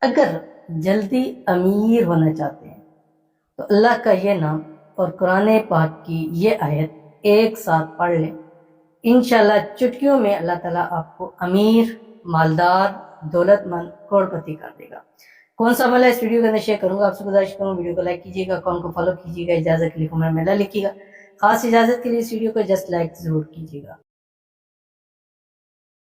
اگر جلدی امیر ہونا چاہتے ہیں تو اللہ کا یہ نام اور قرآن پاک کی یہ آیت ایک ساتھ پڑھ لیں، انشاءاللہ چٹکیوں میں اللہ تعالیٰ آپ کو امیر، مالدار، دولت مند، کروڑ پتی کر دے گا۔ کون سا عمل ہے اس ویڈیو کے اندر شیئر کروں گا، آپ سے گزارش کروں ویڈیو کو لائک کیجیے گا، اکاؤنٹ کو فالو کیجیے گا، اجازت کے لیے کمنٹ میں لا لکھیے گا، خاص اجازت کے لیے اس ویڈیو کو جسٹ لائک ضرور کیجیے گا۔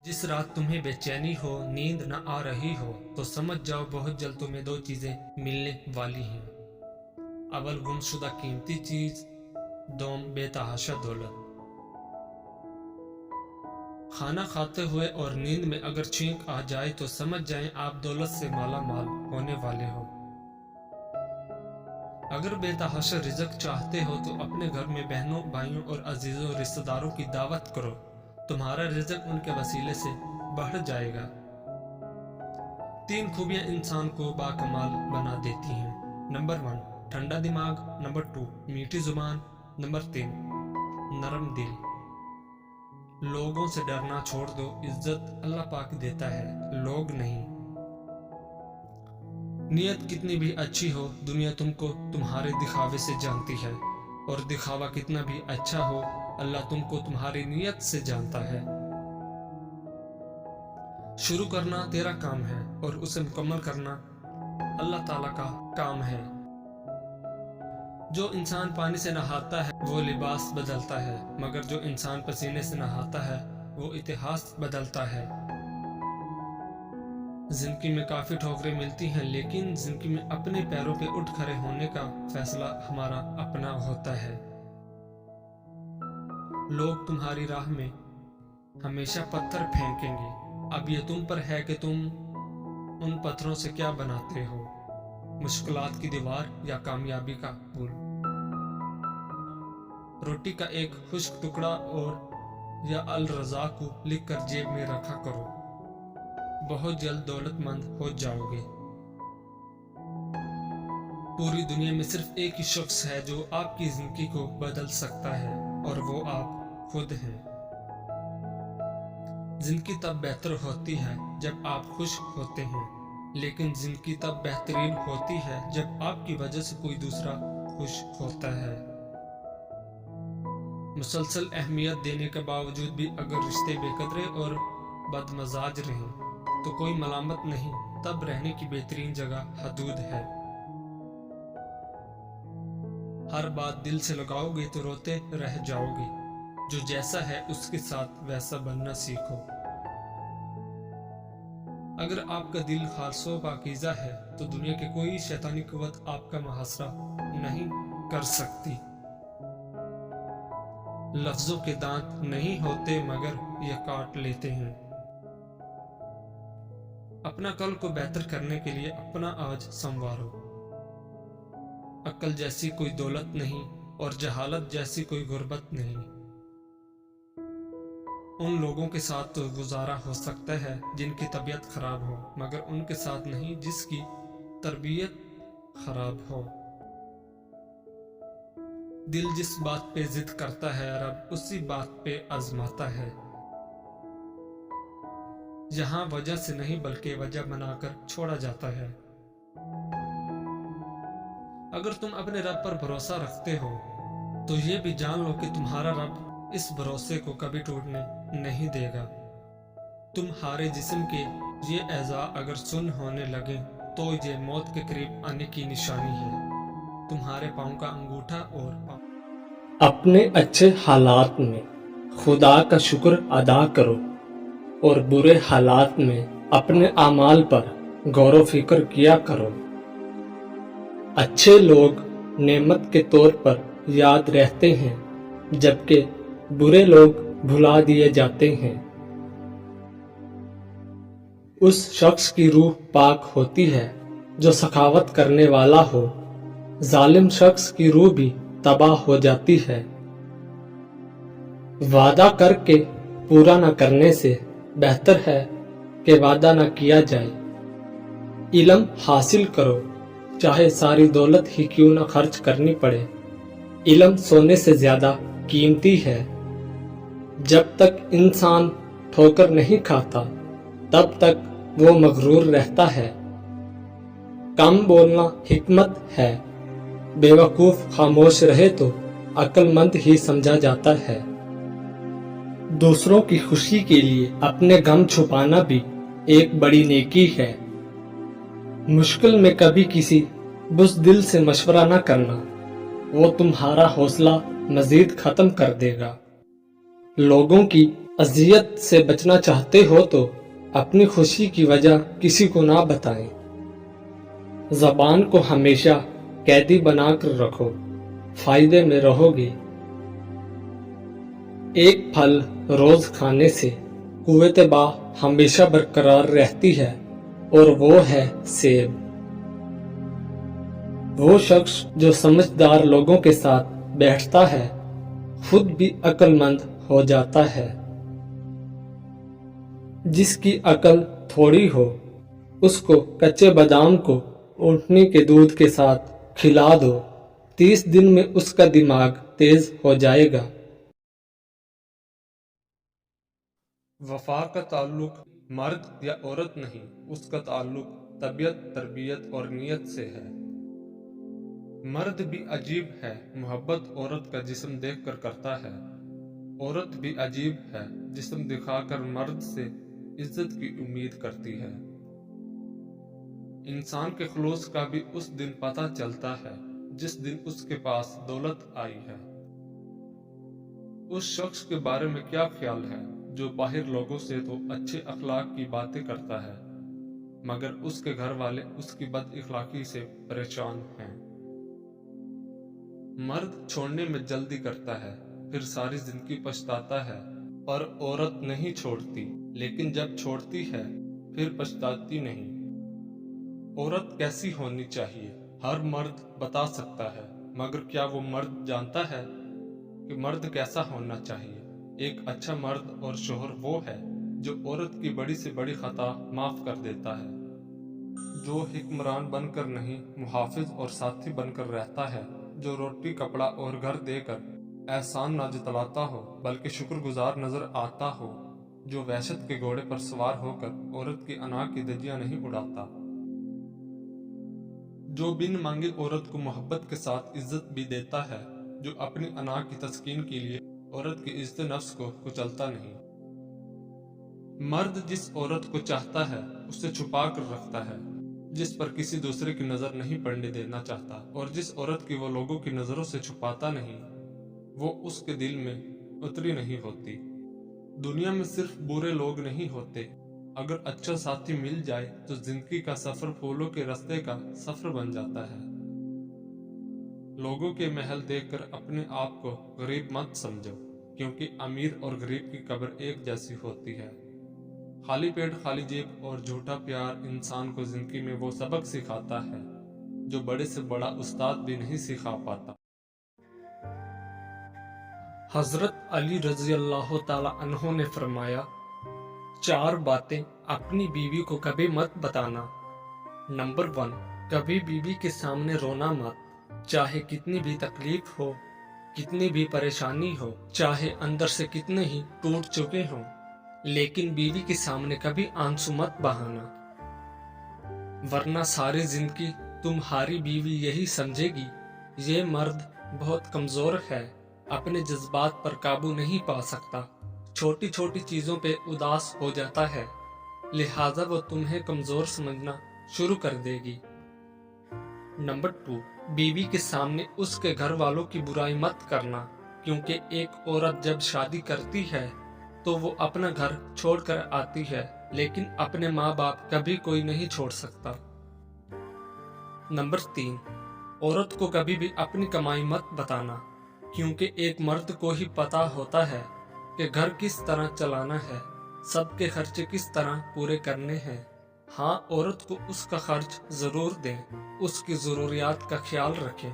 جس رات تمہیں بے چینی ہو، نیند نہ آ رہی ہو، تو سمجھ جاؤ بہت جلد تمہیں دو چیزیں ملنے والی ہیں۔ اول گم شدہ قیمتی چیز، دوم بے تحاشا دولت۔ کھانا کھاتے ہوئے اور نیند میں اگر چھینک آ جائے تو سمجھ جائیں آپ دولت سے مالا مال ہونے والے ہو۔ اگر بے تحاشا رزق چاہتے ہو تو اپنے گھر میں بہنوں، بھائیوں اور عزیزوں رشتہ داروں کی دعوت کرو، تمہارا رزق ان کے وسیلے سے بڑھ جائے گا۔ 3 خوبیاں انسان کو باکمال بنا دیتی ہیں۔ نمبر 1 ٹھنڈا دماغ، نمبر 2 میٹھی زبان، نمبر 3 نرم دل۔ لوگوں سے ڈرنا چھوڑ دو، عزت اللہ پاک دیتا ہے، لوگ نہیں۔ نیت کتنی بھی اچھی ہو، دنیا تم کو تمہارے دکھاوے سے جانتی ہے، اور دکھاوا کتنا بھی اچھا ہو، اللہ تم کو تمہاری نیت سے جانتا ہے۔ شروع کرنا تیرا کام ہے اور اسے مکمل کرنا اللہ تعالیٰ کا کام ہے۔ جو انسان پانی سے نہاتا ہے وہ لباس بدلتا ہے، مگر جو انسان پسینے سے نہاتا ہے وہ اتہاس بدلتا ہے۔ زندگی میں کافی ٹھوکریں ملتی ہیں، لیکن زندگی میں اپنے پیروں پہ اٹھ کھڑے ہونے کا فیصلہ ہمارا اپنا ہوتا ہے۔ لوگ تمہاری راہ میں ہمیشہ پتھر پھینکیں گے، اب یہ تم پر ہے کہ تم ان پتھروں سے کیا بناتے ہو، مشکلات کی دیوار یا کامیابی کا پل۔ روٹی کا ایک خشک ٹکڑا اور یا الرزاق کو لکھ کر جیب میں رکھا کرو، بہت جلد دولت مند ہو جاؤ گے۔ پوری دنیا میں صرف ایک ہی شخص ہے جو آپ کی زندگی کو بدل سکتا ہے، اور وہ آپ خود ہیں۔ زندگی تب بہتر ہوتی ہے جب آپ خوش ہوتے ہیں، لیکن زندگی تب بہترین ہوتی ہے جب آپ کی وجہ سے کوئی دوسرا خوش ہوتا ہے۔ مسلسل اہمیت دینے کے باوجود بھی اگر رشتے بے قدرے اور بدمزاج رہیں تو کوئی ملامت نہیں، تب رہنے کی بہترین جگہ حدود ہے۔ ہر بات دل سے لگاؤ گے تو روتے رہ جاؤ گے، جو جیسا ہے اس کے ساتھ ویسا بننا سیکھو۔ اگر آپ کا دل خالص و پاکیزہ ہے تو دنیا کی کوئی شیطانی قوت آپ کا محاصرہ نہیں کر سکتی۔ لفظوں کے دانت نہیں ہوتے مگر یہ کاٹ لیتے ہیں۔ اپنا کل کو بہتر کرنے کے لیے اپنا آج سنوارو۔ عقل جیسی کوئی دولت نہیں اور جہالت جیسی کوئی غربت نہیں۔ ان لوگوں کے ساتھ تو گزارا ہو سکتا ہے جن کی طبیعت خراب ہو، مگر ان کے ساتھ نہیں جس کی تربیت خراب ہو۔ دل جس بات پہ ضد کرتا ہے رب اسی بات پہ آزماتا ہے۔ یہاں وجہ سے نہیں بلکہ وجہ بنا کر چھوڑا جاتا ہے۔ اگر تم اپنے رب پر بھروسہ رکھتے ہو تو یہ بھی جان لو کہ تمہارا رب اس بھروسے کو کبھی ٹوٹنے نہیں دے گا۔ تمہارے جسم کے یہ اعضاء اگر سن ہونے لگیں تو یہ موت کے قریب آنے کی نشانی ہے۔ تمہارے پاؤں کا انگوٹھا اور اپنے اچھے حالات میں خدا کا شکر ادا کرو اور برے حالات میں اپنے اعمال پر غور و فکر کیا کرو۔ اچھے لوگ نعمت کے طور پر یاد رہتے ہیں، جبکہ برے لوگ بھلا دیے جاتے ہیں۔ اس شخص کی روح پاک ہوتی ہے جو سخاوت کرنے والا ہو، ظالم شخص کی روح بھی تباہ ہو جاتی ہے۔ وعدہ کر کے پورا نہ کرنے سے بہتر ہے کہ وعدہ نہ کیا جائے۔ علم حاصل کرو، چاہے ساری دولت ہی کیوں نہ خرچ کرنی پڑے۔ علم سونے سے زیادہ قیمتی ہے۔ جب تک انسان ٹھوکر نہیں کھاتا تب تک وہ مغرور رہتا ہے۔ कम बोलना हिकमत है। बेवकूफ खामोश रहे तो अक्लमंद ही समझा जाता है। दूसरों की खुशी के लिए अपने गम छुपाना भी एक बड़ी नेकी है। मुश्किल में कभी किसी बुज़दिल से मशवरा न करना, वो तुम्हारा हौसला मजीद खत्म कर देगा। लोगों की अजियत से बचना चाहते हो तो अपनी खुशी की वजह किसी को ना बताएं। ज़बान को हमेशा कैदी बनाकर रखो, फायदे में रहोगे। एक फल रोज खाने से कुव्वत बा हमेशा बरकरार रहती है और वो है सेब। वो शख्स जो समझदार लोगों के साथ बैठता है खुद भी अक्लमंद हो जाता है। जिसकी अकल थोड़ी हो उसको कच्चे बादाम को ऊँटनी के दूध के साथ खिला दो, 30 दिन में उसका दिमाग तेज हो जाएगा। वफा का ताल्लुक मर्द या औरत नहीं, उसका ताल्लुक तबीयत, तरबियत और नीयत से है। मर्द भी अजीब है, मोहब्बत औरत का जिस्म देखकर करता है। औरत भी अजीब है, जिस्म दिखाकर मर्द से इज्जत की उम्मीद करती है। इंसान के खुलूस का भी उस दिन पता चलता है जिस दिन उसके पास दौलत आई है। उस शख्स के बारे में क्या ख्याल है जो बाहर लोगों से तो अच्छे अखलाक की बातें करता है मगर उसके घर वाले उसकी बद इखलाकी से परेशान हैं। मर्द छोड़ने में जल्दी करता है, फिर सारी जिंदगी पछताता है, पर औरत नहीं छोड़ती, लेकिन जब छोड़ती है फिर पछताती नहीं। औरत कैसी होनी चाहिए हर मर्द बता सकता है, मगर क्या वो मर्द जानता है कि मर्द कैसा होना चाहिए? एक अच्छा मर्द और शोहर वो है जो औरत की बड़ी से बड़ी खता माफ कर देता है, जो हिक्मरान बनकर नहीं मुहाफिज और साथी बनकर रहता है, जो रोटी कपड़ा और घर देकर एहसान ना जतलाता हो बल्कि शुक्रगुजार नजर आता हो, जो वहशत के घोड़े पर सवार होकर औरत की अना की धज्जियां नहीं उड़ाता, जो बिन मांगे औरत को मोहब्बत के साथ इज्जत भी देता है, जो अपनी अना की तस्कीन के लिए औरत की इज्जत नफ्स को कुचलता नहीं। मर्द जिस औरत को चाहता है उसे छुपा कर रखता है, जिस पर किसी दूसरे की नजर नहीं पड़ने देना चाहता, और जिस औरत की वो लोगों की नजरों से छुपाता नहीं वो उसके दिल में उतरी नहीं होती। दुनिया में सिर्फ बुरे लोग नहीं होते, अगर अच्छा साथी मिल जाए तो जिंदगी का सफर फूलों के रास्ते का सफर बन जाता है। लोगों के महल देखकर अपने आप को गरीब मत समझो, क्योंकि अमीर और गरीब की कब्र एक जैसी होती है। खाली पेट खाली जेब और झूठा प्यार इंसान को जिंदगी में वो सबक सिखाता है जो बड़े से बड़ा उस्ताद भी नहीं सिखा पाता। हजरत अली रजी अल्लाह ताला अन्हो ने फरमाया, 4 बातें अपनी बीवी को कभी मत बताना। नंबर 1, कभी बीवी के सामने रोना मत, चाहे कितनी भी तकलीफ हो, कितनी भी परेशानी हो, चाहे अंदर से कितने ही टूट चुके हों, लेकिन बीवी के सामने कभी आंसू मत बहाना, वरना सारी जिंदगी तुम्हारी बीवी यही समझेगी ये मर्द बहुत कमजोर है, अपने जज्बात पर काबू नहीं पा सकता, छोटी छोटी चीजों पे उदास हो जाता है, लिहाजा वो तुम्हें कमजोर समझना शुरू कर देगी। नंबर 2, बीवी के सामने उसके घर वालों की बुराई मत करना, क्योंकि एक औरत जब शादी करती है तो वो अपना घर छोड़कर आती है, लेकिन अपने माँ बाप कभी कोई नहीं छोड़ सकता। नंबर 3, औरत को कभी भी अपनी कमाई मत बताना, क्योंकि एक मर्द को ही पता होता है कि घर किस तरह चलाना है, सबके खर्चे किस तरह पूरे करने हैं। हाँ, औरत को उसका खर्च जरूर दें, उसकी जरूरियात का ख्याल रखें।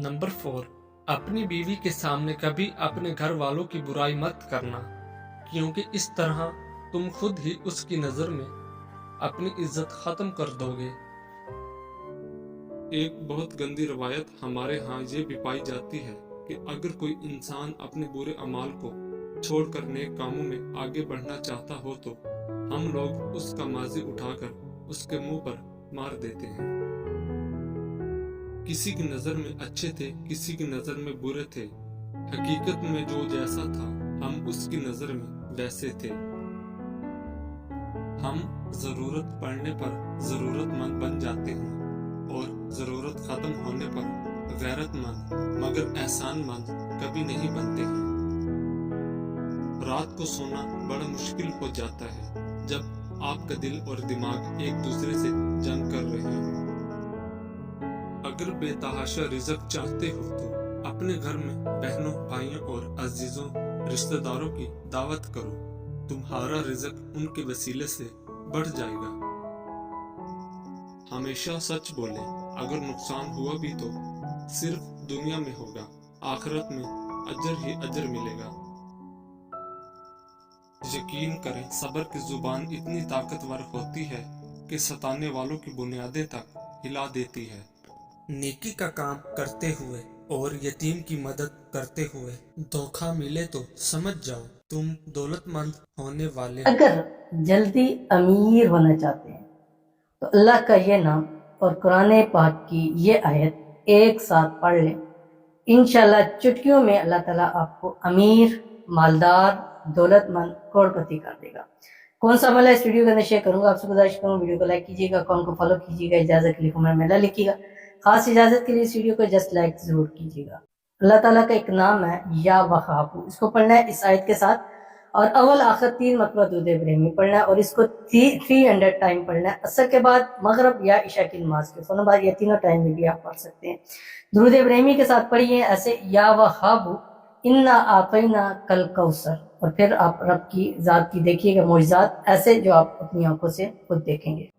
नंबर 4, अपनी बीवी के सामने कभी अपने घर वालों की बुराई मत करना, क्योंकि इस तरह तुम खुद ही उसकी नजर में अपनी इज्जत खत्म कर दोगे। एक बहुत गंदी रवायत हमारे यहाँ ये भी पाई जाती है कि अगर कोई इंसान अपने बुरे अमाल को छोड़कर नेक कामों में आगे बढ़ना चाहता हो तो हम लोग उसका माजी उठाकर उसके मुंह पर मार देते हैं। किसी की नजर में अच्छे थे, किसी की नजर में बुरे थे। हकीकत में जो जैसा था हम उसकी नजर में वैसे थे। हम जरूरत पड़ने पर जरूरतमंद बन जाते हैं और जरूरत खत्म होने पर गैरतमंद मगर एहसानमंद कभी नहीं बनते हैं। रात को सोना बड़ा मुश्किल हो जाता है जब आपका दिल और दिमाग एक दूसरे से जंग कर रहे हो। अगर बेतहाशा रिज़्क चाहते हो तो अपने घर में बहनों, भाइयों और अजीजों, रिश्तेदारों की दावत करो। तुम्हारा रिज़्क उनके वसीले से बढ़ जाएगा। हमेशा सच बोलें, अगर नुकसान हुआ भी तो सिर्फ दुनिया में होगा, आखिरत में अजर ही अजर मिलेगा। यकीन करें, सब्र की जुबान इतनी ताकतवर होती है कि सताने वालों की बुनियादें तक हिला देती है। नेकी का काम करते हुए और यतीम की मदद करते हुए धोखा मिले तो समझ जाओ तुम दौलतमंद होने वाले। अगर जल्दी अमीर होना चाहते हैं तो अल्लाह का ये नाम और कुरान पाक की ये आयत एक साथ पढ़ लें। इंशाल्लाह चुटकियों में अल्लाह ताला आपको अमीर, मालदार, दौलतमंद, करोड़पति कर देगा। कौन सा अमल है इस वीडियो के अंदर शेयर करूंगा। आपसे गुजारिश करूँ वीडियो को लाइक कीजिएगा, अकाउंट को फॉलो कीजिएगा, इजाजत के लिए कमेंट में ला लिखिएगा। खास इजाजत के लिए इस वीडियो को जस्ट लाइक जरूर कीजिएगा। अल्लाह ताला का एक नाम है या वहाबू, इसको पढ़ना है इस आयत के साथ और अव्वल आखिर 3 मरतबा दुरूद इब्राहिमी पढ़ना है और इसको 300 टाइम पढ़ना है। असर के बाद, मगरब या इशा की नमाज के फौरन बाद, ये तीनों टाइम में भी आप पढ़ सकते हैं। दुरूद इब्राहिमी के साथ पढ़िए ऐसे, या वहाबू इन्ना आतैना कल कौसर, और फिर आप रब की जात की देखिएगा मोइज़ात ऐसे जो आप अपनी आंखों से खुद देखेंगे।